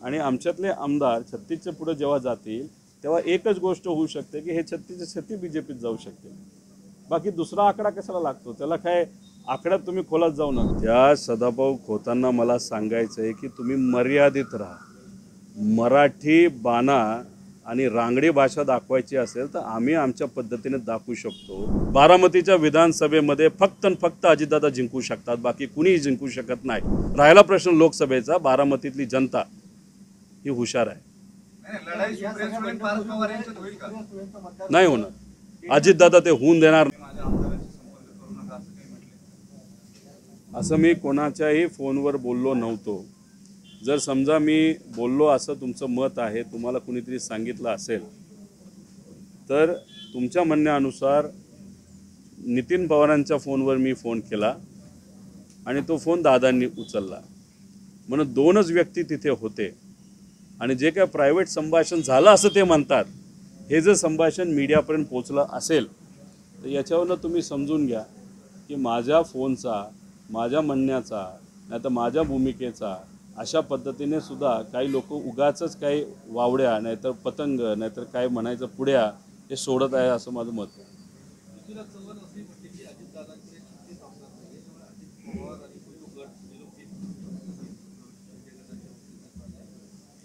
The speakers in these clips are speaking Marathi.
आणि आमच्यातले आमदार 36च्या पुढे जेव्हा जातील तेव्हा एकच गोष्ट होऊ शकते की हे 36 बीजेपीत जाऊ शकते। बाकी दुसरा आकडा कशाला लागतो? त्याला काय आकड्यात तुम्ही खोलात जाऊ नका। त्या सदाभाऊ खोतांना मला सांगायचं आहे की तुम्ही मर्यादित राहा। मराठी बाणा आणि रांगडी भाषा दाखवायची असेल तर आम्ही आमच्या पद्धतीने दाखवू शकतो। बारामतीच्या विधानसभेमध्ये फक्त अजितदादा जिंकू शकतात, बाकी कुणीही जिंकू शकत नाही। राहिला प्रश्न लोकसभेचा, बारामतीतली जनता ही हुशार आहे। नाही होणार, अजितदादा ते होऊन देणार असं मी कोणाच्याही फोनवर बोललो नव्हतो। जर समजा मी बोललो असं तुमचं मत आहे, तुम्हाला कुणीतरी सांगितलं असेल तर तुमच्या म्हणण्यानुसार नितीन पवारांच्या फोनवर मी फोन केला आणि तो फोन दादांनी उचलला, म्हणून दोनच व्यक्ती तिथे होते आणि जे काय प्रायव्हेट संभाषण झालं असं ते म्हणतात, हे जर संभाषण मीडियापर्यंत पोहोचलं असेल तर याच्यावरनं तुम्ही समजून घ्या की माझ्या फोनचा, माझ्या म्हणण्याचा, नाहीतर माझ्या भूमिकेचा अशा पद्धतीने सुद्धा काही लोक उगाचच काही वावड्या नाहीतर पतंग नाहीतर काय म्हणायचं पुढ्या हे सोडत आहे असं माझं मत आहे।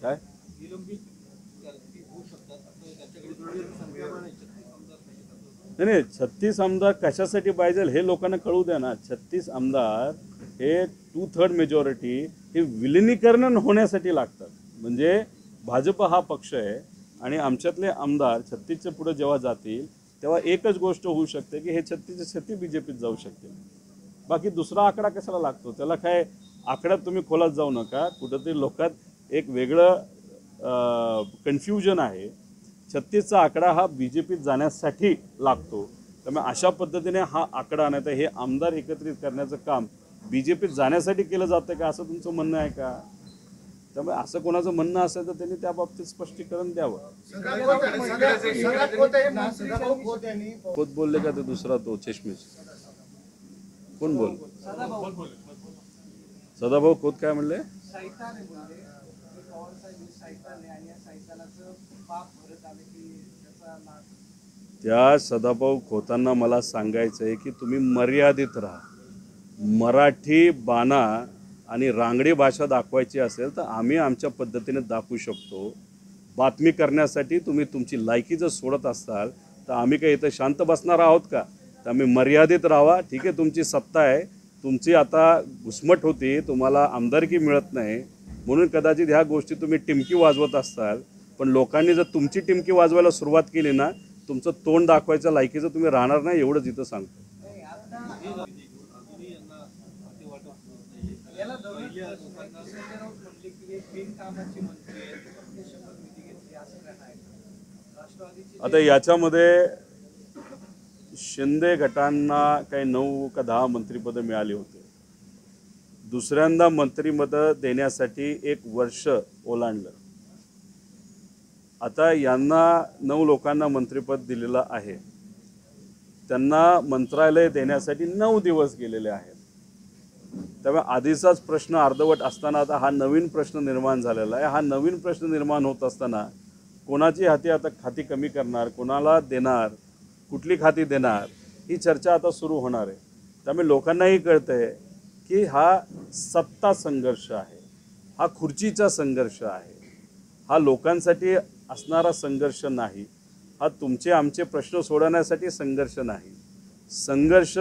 काय नाही 36 आमदार कशासाठी पाहिजे हे लोकांना कळू द्या ना। 36 आमदार हे 2/3 मेजॉरिटी हे विलिनीकरण होण्यासाठी लागतात। म्हणजे भाजप हा पक्ष आहे आणि आमच्यातले आमदार 36च्या पुढे जेव्हा जातील तेव्हा एकच गोष्ट होऊ शकते की हे 36 बीजेपीत जाऊ शकते। बाकी दुसरा आकडा कशाला लागतो? त्याला काय आकड्यात तुम्ही खोलात जाऊ नका। कुठेतरी लोकात एक वेगळं कन्फ्युजन आहे। 36चा आकडा हा बीजेपीत जाण्यासाठी लागतो, त्यामुळे अशा पद्धतीने हा आकडा नाही तर हे आमदार एकत्रित करण्याचं काम बीजेपीत जाण्यासाठी केलं जातं का असं तुमचं म्हणणं आहे का? त्यामुळे असं कोणाचं म्हणणं असेल तर त्यांनी त्या बाबतीत स्पष्टीकरण द्यावं। खोत बोलले का ते दुसरा तो चष्मीश कोण बोल? सदाभाऊ खोत काय म्हणले? त्या सदाभाऊ खोतांना मला सांगायचं आहे की तुम्ही मर्यादित राहा। मराठी बाणा आणि रांगडी भाषा दाखवायची असेल तर आम्ही आमच्या पद्धतीने दाखवू शकतो। बातमी करण्यासाठी तुम्ही तुमची लायकी जर सोडत असाल तर आम्ही काही इथं शांत बसणार आहोत का? तर आम्ही मर्यादित राहावा। ठीक आहे, तुमची सत्ता आहे, तुमची आता घुसमट होती, तुम्हाला आमदारकी मिळत नाही म्हणून कदाचित ह्या गोष्टी तुम्ही टिमकी वाजवत असाल, पण लोकांनी जर तुमची टिमकी वाजवायला सुरुवात केली ना तुमचं तोंड दाखवायचं लायकीचं तुम्ही राहणार नाही, एवढंच इथं सांगतो। आता याच्यामध्ये शिंदे गटांना काही 9 का 10 मंत्रिपदं मिळाली होती। दुसऱ्यांदा मंत्रिपद देण्यासाठी 1 वर्ष ओलांडलं। आता यांना 9 लोकांना मंत्रिपद दिलेलं आहे, त्यांना मंत्रालय देण्यासाठी 9 दिवस गेलेले आहेत। त्यामुळे आधीचाच प्रश्न अर्धवट असताना आता हा नवीन प्रश्न निर्माण झालेला आहे। हा नवीन प्रश्न निर्माण होत असताना कोणाची हाती आता खाती कमी करणार, कोणाला देणार, कुठली खाती देणार ही चर्चा आता सुरू होणार आहे। त्यामुळे लोकांनाही कळतंय की हा सत्ता संघर्ष आहे, हा खुर्चीचा संघर्ष आहे, हा लोकांसाठी असणारा संघर्ष नाही, हा तुमचे आमचे प्रश्न सोडवण्यासाठी संघर्ष नाही। संघर्ष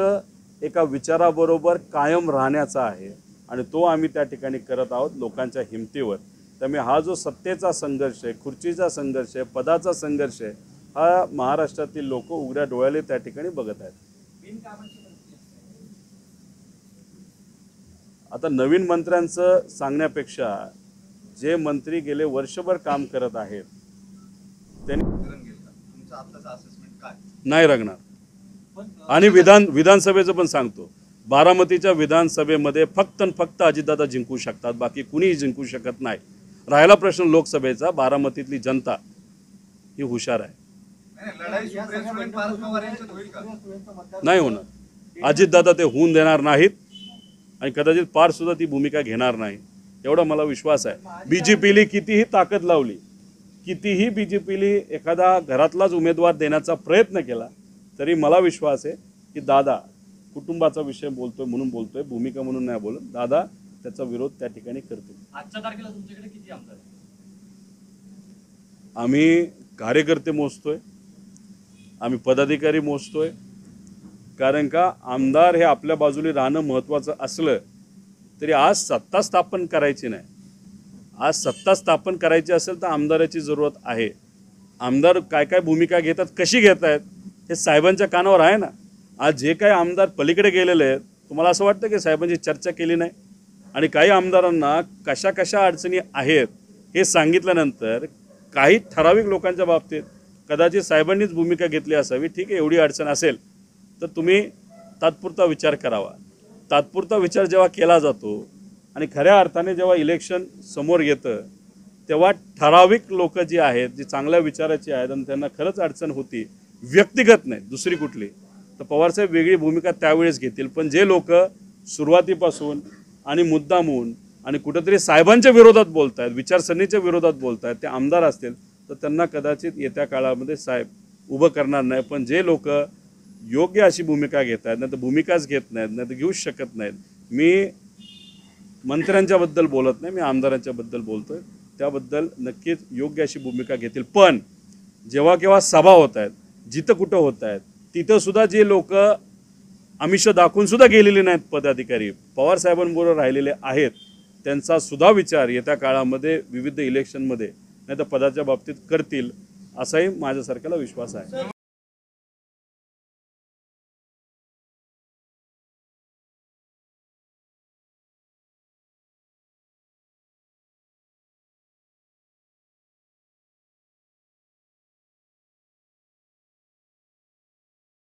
एका विचाराबरोबर कायम राहण्याचा आहे आणि तो आम्ही त्या ठिकाणी करत आहोत लोकांच्या हिमतीवर। त्यामुळे हा जो सत्तेचा संघर्ष आहे, खुर्चीचा संघर्ष आहे, पदाचा संघर्ष आहे, हा महाराष्ट्रातील लोक उघड्या डोळ्याने त्या ठिकाणी बघत आहेत। आता नवीन मंत्र्यांचं सांगण्यापेक्षा जे मंत्री गेले वर्षभर काम करत आहेत त्यांनी नाही रंगणार। आणि विधानसभेचं पण सांगतो, बारामतीच्या विधानसभेमध्ये फक्त अजितदादा जिंकू शकतात, बाकी कुणीही जिंकू शकत नाही। राहिला प्रश्न लोकसभेचा, बारामतीतली जनता ही हुशार आहे। नाही होणार, अजितदादा ते होऊन देणार नाहीत आणि कदाचित पार सुद्धा ती भूमिका घेणार नाही। एवढा मला विश्वास आहे. बीजेपीली कितीही ताकद लावली, कितीही बीजेपीली एखादा घरातलाच उमेदवार देण्याचा प्रयत्न केला तरी मला विश्वास आहे की दादा कुटुंबाचा विषय बोलतोय म्हणून बोलतोय, भूमिका म्हणून नाही बोलत, दादा त्याचा विरोध त्या ठिकाणी करतील. आजच्या तारखेला तुमच्याकडे किती आमदार आहेत? आम्ही कार्यकर्ते मोजतोय, आम्ही पदाधिकारी मोजतोय, कारण का आमदार हे आपल्या बाजूने राहणं महत्त्वाचं असलं तरी आज सत्ता स्थापन करायची नाही. आज सत्ता स्थापन करायची असेल तर आमदाराची जरूरत आहे. आमदार काय काय भूमिका घेतात, कशी घेत आहेत हे साहेबांच्या कानावर आहे ना. आज जे काही आमदार पलीकडे गेलेले आहेत, तुम्हाला असं वाटतं की साहेबांची चर्चा केली नाही? आणि काही आमदारांना कशा कशा अडचणी आहेत हे सांगितल्यानंतर काही ठराविक लोकांच्या बाबतीत कदाचित साहेबांनीच भूमिका घेतली असावी. ठीक आहे, एवढी अडचण असेल तर तुम्ही तात्पुरता विचार करावा. तात्पुरता विचार जेव्हा केला जातो आणि खऱ्या अर्थाने जेव्हा इलेक्शन समोर येतं तेव्हा ठराविक लोक जी आहेत, जी चांगल्या विचाराची आहेत आणि त्यांना खरंच अडचण होती, व्यक्तिगत नाही दुसरी कुठली, तर पवारसाहेब वेगळी भूमिका त्यावेळेस घेतील. पण जे लोक सुरुवातीपासून आणि मुद्दामून आणि कुठेतरी साहेबांच्या विरोधात बोलत आहेत, विचारसरणीच्या विरोधात बोलत आहेत, ते आमदार असतील तर त्यांना कदाचित येत्या काळामध्ये साहेब उभं करणार नाही. पण जे लोक योग्य अशी भूमिका घेत आहेत, नाही तर भूमिकाच घेत नाहीत, नाही तर घेऊच शकत नाहीत. मी मंत्र्यांच्याबद्दल बोलत नाही, मी आमदारांच्याबद्दल बोलतोय. त्याबद्दल नक्कीच योग्य अशी भूमिका घेतील. पण जेव्हा केव्हा सभा होत आहेत, जिथं कुठं होत आहेत, तिथं सुद्धा जे लोक आमिष दाखवून सुद्धा गेलेले नाहीत पदाधिकारी, पवारसाहेबांबरोबर राहिलेले आहेत, त्यांचा सुद्धा विचार येत्या काळामध्ये विविध इलेक्शनमध्ये नाही तर पदाच्या बाबतीत करतील असाही माझ्यासारख्याला विश्वास आहे.